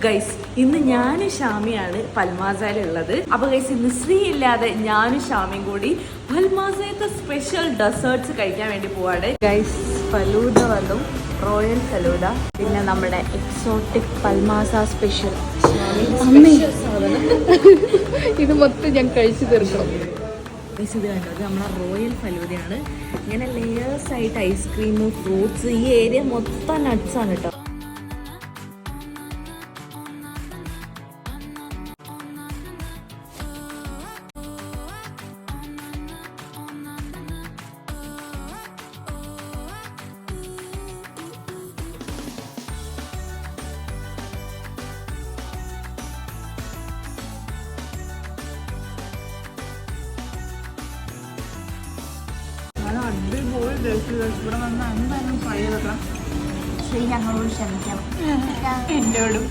Guys ഇന്ന് ഞാനും ഷാമിയാണ് പൽമാസയിലുള്ളത്. അപ്പൊ ഗൈസ് ഇന്ന് ശ്രീ ഇല്ലാതെ ഞാനും ഷാമിയും കൂടി പൽമാസയത്തെ സ്പെഷ്യൽ ഡെസേർട്ട്സ് കഴിക്കാൻ വേണ്ടി പോവാണ്. ഗൈസ് ഫലൂദ വന്നു, റോയൽ ഫലൂദ, പിന്നെ നമ്മുടെ എക്സോട്ടിക് പൽമാസ സ്പെഷ്യൽ. ഇത് മൊത്തം ഞാൻ കഴിച്ചു തീർക്കണം. ഇത് കണ്ടത് നമ്മളെ റോയൽ ഫലൂദയാണ്. ഇങ്ങനെ ലെയേഴ്സ് ആയിട്ട് ഐസ്ക്രീം, ഫ്രൂട്ട്സ്, ഈ ഏരിയ മൊത്തം നട്ട്സ് ആണ് കേട്ടോ. ഇവിടെ വന്ന് എന്തായാലും ട്രൈ ചെയ്തേക്കാം. ശ്രീ ഞങ്ങളോട് ക്ഷമിക്കണം. എന്നോടും